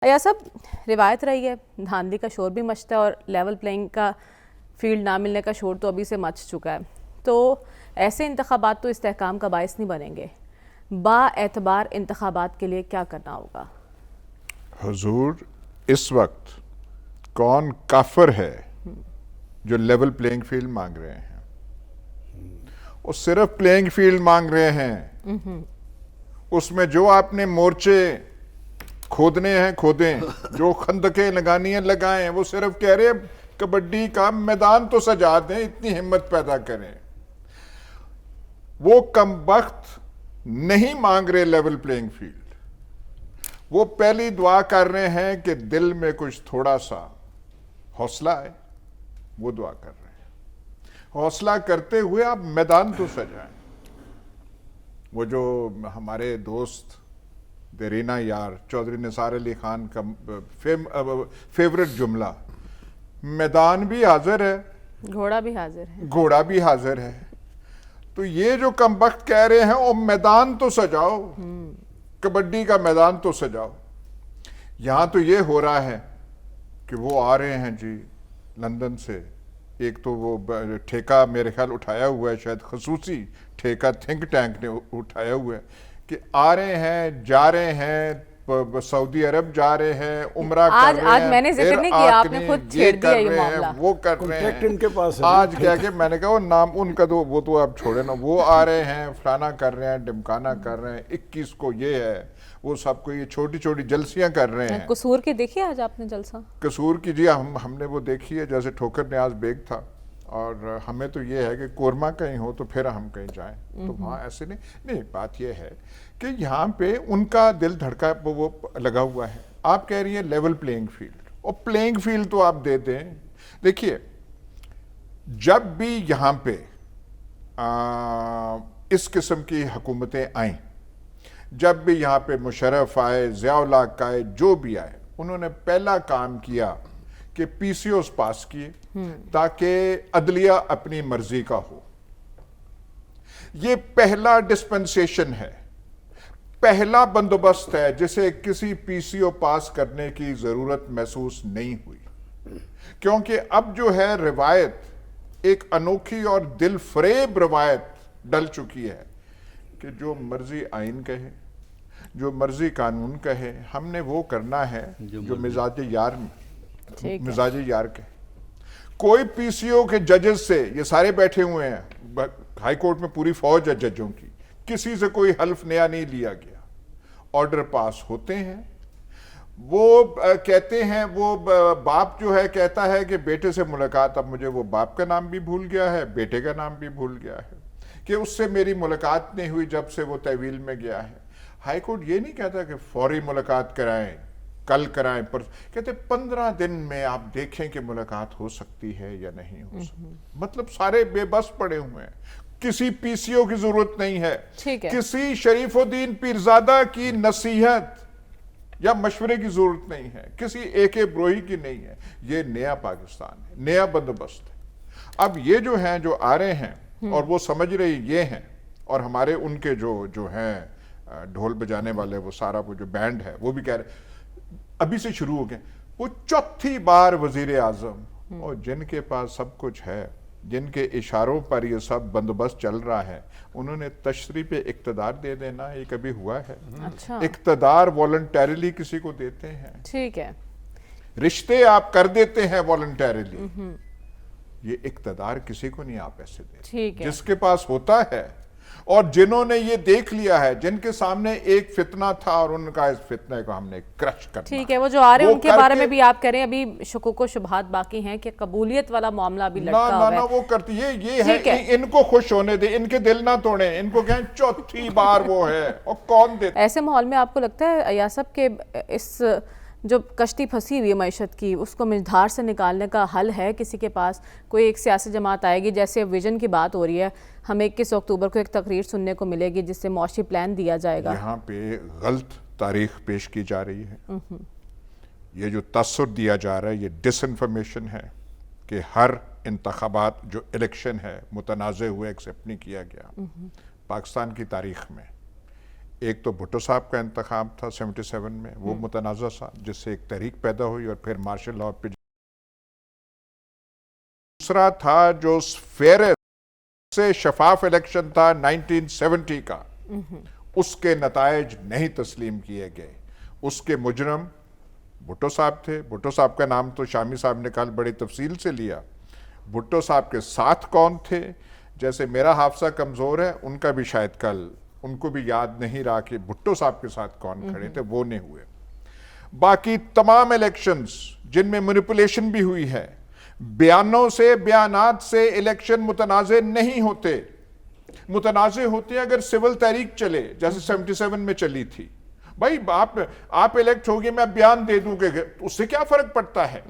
या सब रिवायत रही है, धांधली का शोर भी मचता है और लेवल प्लेइंग का फील्ड ना मिलने का शोर तो अभी से मच चुका है। तो ऐसे इंतखाबात तो इस्तेहकाम का बायस नहीं बनेंगे। बाएतबार इंतखाबात के लिए क्या करना होगा? हुजूर, इस वक्त कौन काफिर है जो लेवल प्लेइंग फील्ड मांग रहे हैं? वो सिर्फ प्लेइंग फील्ड मांग रहे हैं। उसमें जो आपने मोर्चे खोदने हैं खोदें, जो खंदकें लगानी है लगाएं। वो सिर्फ कह रहे हैं कबड्डी का मैदान तो सजा दें, इतनी हिम्मत पैदा करें। वो कमबख्त नहीं मांग रहे लेवल प्लेइंग फील्ड। वो पहली दुआ कर रहे हैं कि दिल में कुछ थोड़ा सा हौसला है, वो दुआ कर रहे हैं। हौसला करते हुए आप मैदान तो सजाएं। वो जो हमारे दोस्त देरीना यार चौधरी निसार अली खान का फेवरेट जुमला, मैदान भी हाजिर है, घोड़ा भी हाजिर है। घोड़ा भी हाजिर है। तो ये जो कमबख्त कह रहे हैं वो मैदान तो सजाओ, कबड्डी का मैदान तो सजाओ। यहां तो ये हो रहा है कि वो आ रहे हैं जी लंदन से। एक तो वो ठेका मेरे ख्याल उठाया हुआ है, शायद खसूसी ठेका थिंक टैंक ने उठाया हुआ है कि आ रहे हैं, जा रहे हैं, सऊदी अरब जा रहे हैं, उमरा कर रहे आज हैं। मैंने जिक्र नहीं किया, आपने खुद छेड़ दिया ये मामला। वो कर रहे हैं, इनके पास है। आज क्या कि मैंने कहा वो नाम उनका तो वो तो आप छोड़े ना। वो आ रहे हैं, फलाना कर रहे हैं, डिमकाना कर रहे हैं, 21 को ये है, वो सबको ये छोटी छोटी जलसियां कर रहे हैं। कसूर की देखी आज आपने जलसा? कसूर की जी हमने वो देखी है, जैसे ठोकर न्याज बेग था। और हमें तो ये है कि कोरमा कहीं हो तो फिर हम कहीं जाएं, तो वहाँ ऐसे नहीं। बात ये है कि यहाँ पे उनका दिल धड़का वो लगा हुआ है। आप कह रही हैं लेवल प्लेइंग फील्ड, और प्लेइंग फील्ड तो आप दे दें। देखिए, जब भी यहाँ पे इस किस्म की हुकूमतें आईं, जब भी यहाँ पे मुशर्रफ आए, ज़िया-उल हक आए, जो भी आए, उन्होंने पहला काम किया कि पीसीओस पास किए ताकि अदलिया अपनी मर्जी का हो। ये पहला डिस्पेंसेशन है, पहला बंदोबस्त है जिसे किसी पीसीओ पास करने की जरूरत महसूस नहीं हुई। क्योंकि अब जो है रिवायत, एक अनोखी और दिल फरेब रिवायत डल चुकी है कि जो मर्जी आइन कहे, जो मर्जी कानून कहे, हमने वो करना है जो मिजाज यार के। कोई पीसीओ के जजेस से, ये सारे बैठे हुए हैं, हाई कोर्ट में पूरी फौज है जजों की, किसी से कोई हल्फ नया नहीं लिया गया। ऑर्डर पास होते हैं, वो कहते हैं, वो बाप जो है कहता है कि बेटे से मुलाकात, अब मुझे वो बाप का नाम भी भूल गया है, बेटे का नाम भी भूल गया है, कि उससे मेरी मुलाकात नहीं हुई जब से वो तहवील में गया है। हाई कोर्ट ये नहीं कहता कि फौरी मुलाकात कराएं, कल कराएं, पर कहते 15 दिन में आप देखें कि मुलाकात हो सकती है या नहीं हो सकती। मतलब सारे बेबस पड़े हुए हैं, किसी पीसीओ की जरूरत नहीं है, किसी शरीफुद्दीन पीरजादा की नसीहत या मशवरे की जरूरत नहीं है, किसी एके ब्रोही की नहीं है। ये नया पाकिस्तान है, नया बंदोबस्त है। अब ये जो हैं, जो आ रहे हैं और वो समझ रहे ये हैं, और हमारे उनके जो हैं ढोल बजाने वाले, वो सारा वो जो बैंड है, वो भी कह रहे अभी से शुरू हो गए। वो चौथी बार वजीर आजम, और जिनके पास सब कुछ है, जिनके इशारों पर ये सब बंदोबस्त चल रहा है, उन्होंने तशरी पे इक्तदार दे देना, ये कभी हुआ है? अच्छा। इक्तदार वॉलंटरीली किसी को देते हैं? ठीक है। रिश्ते आप कर देते हैं वॉलंटरीली, ये इक्तदार किसी को नहीं आप ऐसे देते। जिसके पास होता है, और जिन्होंने ये देख लिया है, जिनके सामने एक फितना था और उनका इस फितने को हमने क्रश करना। ठीक है, वो जो आ रहे हैं उनके बारे में भी आप करें, अभी शुकुक शुबहात बाकी हैं कि कबूलियत वाला मामला अभी लटका हुआ है। ना वो करती ये है, इनको खुश होने दे, इनके दिल ना तोड़े, इनको कहें चौथी बार वो है, और कौन देता? ऐसे माहौल में आपको लगता है अयासब के इस जो कश्ती फंसी हुई है मईशत की, उसको मझधार से निकालने का हल है किसी के पास? कोई एक सियासी जमात आएगी, जैसे विजन की बात हो रही है, हमें 21 अक्टूबर को एक तकरीर सुनने को मिलेगी जिससे मुआशी प्लान दिया जाएगा। यहाँ पे गलत तारीख पेश की जा रही है। ये जो तस्सुर दिया जा रहा है, ये डिसइंफॉर्मेशन है कि हर इंतखाबात जो इलेक्शन है मुतनाज़े हुए, एक्सेप्ट नहीं किया गया। पाकिस्तान की तारीख में एक तो भुट्टो साहब का इंतखाब था 77 में, वो मुतनाज़ा सा, जिससे एक तहरीक पैदा हुई और फिर मार्शल लॉ पे। दूसरा था जो फेयर से शफाफ इलेक्शन था 1970 का, उसके नतायज नहीं तस्लीम किए गए। उसके मुजरम भुट्टो साहब थे। भुट्टो साहब का नाम तो शामी साहब ने कल बड़ी तफसील से लिया। भुट्टो साहब के साथ कौन थे, जैसे मेरा हाफसा कमज़ोर है, उनका भी शायद कल उनको भी याद नहीं रहा कि भुट्टो साहब के साथ कौन खड़े थे, वो नहीं हुए। बाकी तमाम इलेक्शंस जिनमें मैनिपुलेशन भी हुई है, बयानों से, बयानात से इलेक्शन मुतनाज़े नहीं होते। मुतनाज़े होते हैं अगर सिविल तहरीक चले, जैसे 77 में चली थी। भाई आप इलेक्ट हो गए, मैं बयान दे दूं कि उससे क्या फर्क पड़ता है?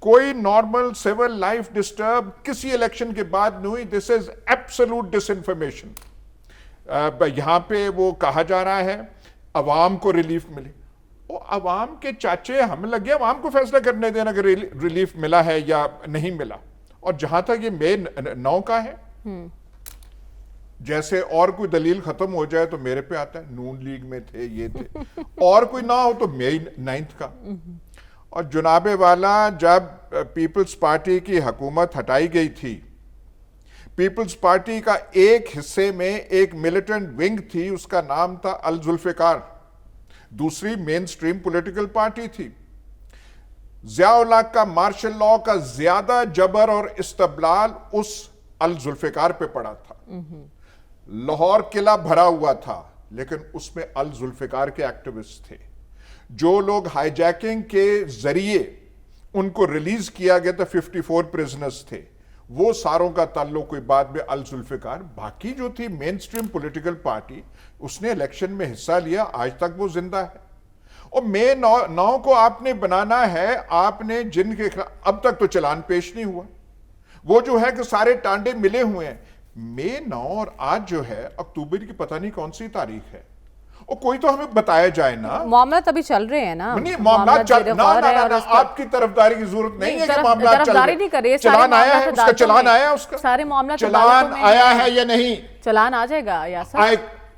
कोई नॉर्मल सिविल लाइफ डिस्टर्ब किसी इलेक्शन के बाद नहीं हुई। This is absolute disinformation. यहां पे वो कहा जा रहा है अवाम को रिलीफ मिले। वो अवाम के चाचे हम लगे अवाम को फैसला करने देना कि रिलीफ मिला है या नहीं मिला। और जहां तक ये मई 9 का है, जैसे और कोई दलील खत्म हो जाए तो मेरे पे आता है नून लीग में थे, ये थे, और कोई ना हो तो मई 9 का। और जुनाबे वाला, जब पीपल्स पार्टी की हुकूमत हटाई गई थी, पीपल्स पार्टी का एक हिस्से में एक मिलिटेंट विंग थी, उसका नाम था अल जुल्फिकार। दूसरी मेन स्ट्रीम पॉलिटिकल पार्टी थी। ज़िया-उल हक का मार्शल लॉ का ज्यादा जबर और इस्तबलाल उस अल जुल्फिकार पे पड़ा था। लाहौर किला भरा हुआ था, लेकिन उसमें अल जुल्फिकार के एक्टिविस्ट थे। जो लोग हाईजैकिंग के जरिए उनको रिलीज किया गया था, 54 प्रिजनर्स थे, वो सारों का ताल्लुक कोई बाद में अल जुल्फिकार। बाकी जो थी मेन स्ट्रीम पॉलिटिकल पार्टी, उसने इलेक्शन में हिस्सा लिया, आज तक वो जिंदा है। और मई 9 को आपने बनाना है, आपने जिनके खिलाफ अब तक तो चलान पेश नहीं हुआ, वो जो है कि सारे टांडे मिले हुए हैं। मई 9 और आज जो है अक्टूबर की पता नहीं कौन सी तारीख है, और कोई तो हमें बताया जाए ना। मामला तभी चल रहे हैं ना, नहीं मामला आपकी तरफदारी की जरूरत नहीं है कि मामला तरफदारी नहीं कर रही है। चलान आया है, उसका चलान आया, उसका सारे मामला चलान आया है या नहीं? चलान आ जाएगा या आए,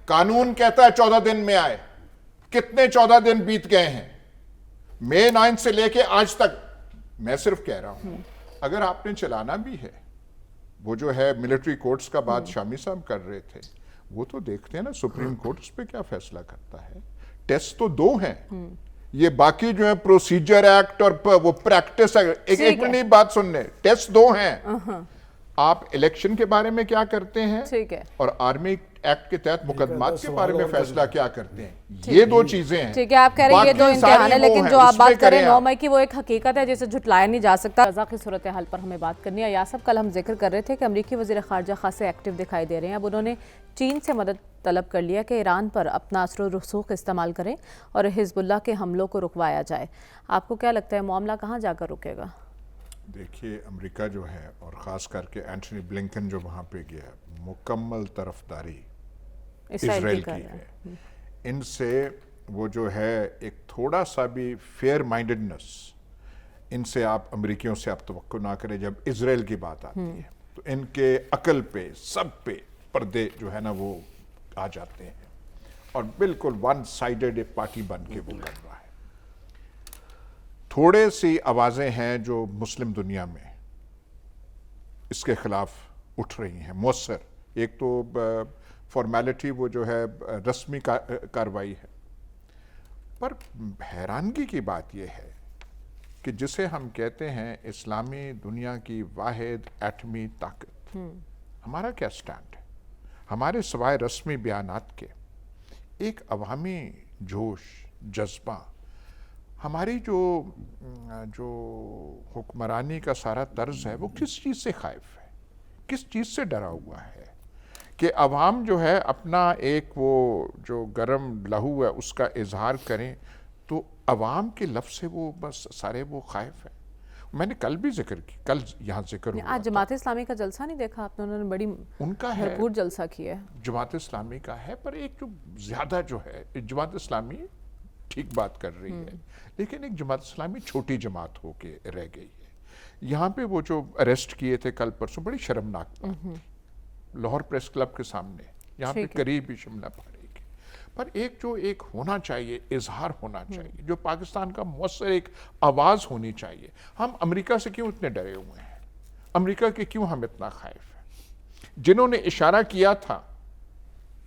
कानून कहता है 14 दिन में आए। कितने 14 दिन बीत गए हैं मई 9 से लेके आज तक? मैं सिर्फ कह रहा हूं, अगर आपने चलाना भी है, वो जो है मिलिट्री कोर्ट्स का बात शामी साहब कर रहे थे, वो तो देखते हैं ना सुप्रीम कोर्ट उस पर क्या फैसला करता है। टेस्ट तो 2 हैं, ये बाकी जो है प्रोसीजर एक्ट और वो प्रैक्टिस एक मिनट बात सुनने, टेस्ट 2 हैं। आप इलेक्शन के बारे में क्या करते हैं, ठीक है, और आर्मी एक्ट के तहत मुकदमात के बारे में फैसला क्या करते हैं, ये 2 चीजें हैं। ठीक है, आप कह रहे हैं ये 2 इम्तिहान है, लेकिन जो आप बात करें 9 मई की, वो एक हकीकत है जिसे झुटलाया नहीं जा सकता। गजा की सूरत हाल पर हमें बात करनी है। यासब, कल हम जिक्र कर रहे थे कि अमरीकी वज़ीर ख़ारजा खासे एक्टिव दिखाई दे रहे हैं। अब उन्होंने चीन से मदद तलब कर लिया कि ईरान पर अपना असर और रसूख इस्तेमाल करें और हिजबुल्लाह के हमलों को रुकवाया जाए। आपको क्या लगता है मामला कहाँ जाकर रुकेगा? देखिए, अमेरिका जो है और ख़ास करके एंटनी ब्लिंकन जो वहाँ पे गया, मुकम्मल तरफदारी इजराइल की है। इनसे वो जो है एक थोड़ा सा भी फेयर माइंडेडनेस, इनसे आप अमेरिकियों से आप तवक्को ना करें। जब इजराइल की बात आती है तो इनके अकल पे, सब पे पर्दे जो है ना वो आ जाते हैं, और बिल्कुल वन साइडेड एक पार्टी बन के वो लड़ रहा है। थोड़े सी आवाज़ें हैं जो मुस्लिम दुनिया में इसके खिलाफ उठ रही हैं मौसर। एक तो फॉर्मेलिटी, वो जो है रस्मी कार्रवाई है, पर हैरानगी की बात यह है कि जिसे हम कहते हैं इस्लामी दुनिया की वाहिद एटमी ताकत, हमारा क्या स्टैंड है? हमारे सिवाय रस्मी बयानात के एक अवामी जोश, जज्बा, हमारी जो हुक्मरानी का सारा तर्ज है, वो किस चीज़ से खाइफ है, किस चीज़ से डरा हुआ है कि अवाम जो है अपना एक वो जो गर्म लहू है उसका इजहार करें, तो अवाम के लफ्ज़ से वो बस सारे वो खाइफ है। मैंने कल भी जिक्र की, कल यहाँ जिक्र हुआ, आज जमात इस्लामी का जलसा नहीं देखा आपने? उन्होंने बड़ी उनका है भरपूर जलसा किया है। जमात इस्लामी का है, पर एक जो ज़्यादा जो है, जमात इस्लामी ठीक बात कर रही है, लेकिन एक जमात इस्लामी छोटी जमात होके रह गई है। यहाँ पे वो जो अरेस्ट किए थे कल परसों, बड़ी शर्मनाक बात थी, लाहौर प्रेस क्लब के सामने, यहाँ पे करीब ही शिमला फाड़ी के। पर एक होना चाहिए, इजहार होना चाहिए, जो पाकिस्तान का मौसर एक आवाज़ होनी चाहिए। हम अमेरिका से क्यों इतने डरे हुए हैं? अमेरिका के क्यों हम इतना खौफ हैं? जिन्होंने इशारा किया था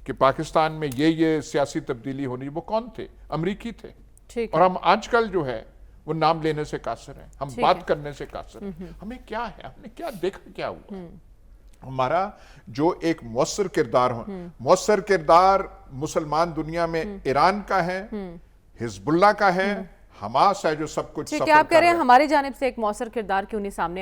कि पाकिस्तान में ये सियासी तब्दीली होनी, वो कौन थे? अमरीकी थे। ठीक और है। हम आजकल जो है वो नाम लेने से कासिर हैं, हम ठीक बात है। करने से कासिर हैं। हमें क्या है, हमने क्या देखा, क्या हुआ? हमारा जो एक मौसर किरदार हो, मौसर किरदार मुसलमान दुनिया में ईरान का है, हिजबुल्लाह का है, हमास है जो सब कुछ ठीक सफर है, आप कह कर रहे हैं रहा है। हमारी जानिब से एक मौसर किरदार क्यों नहीं सामने आ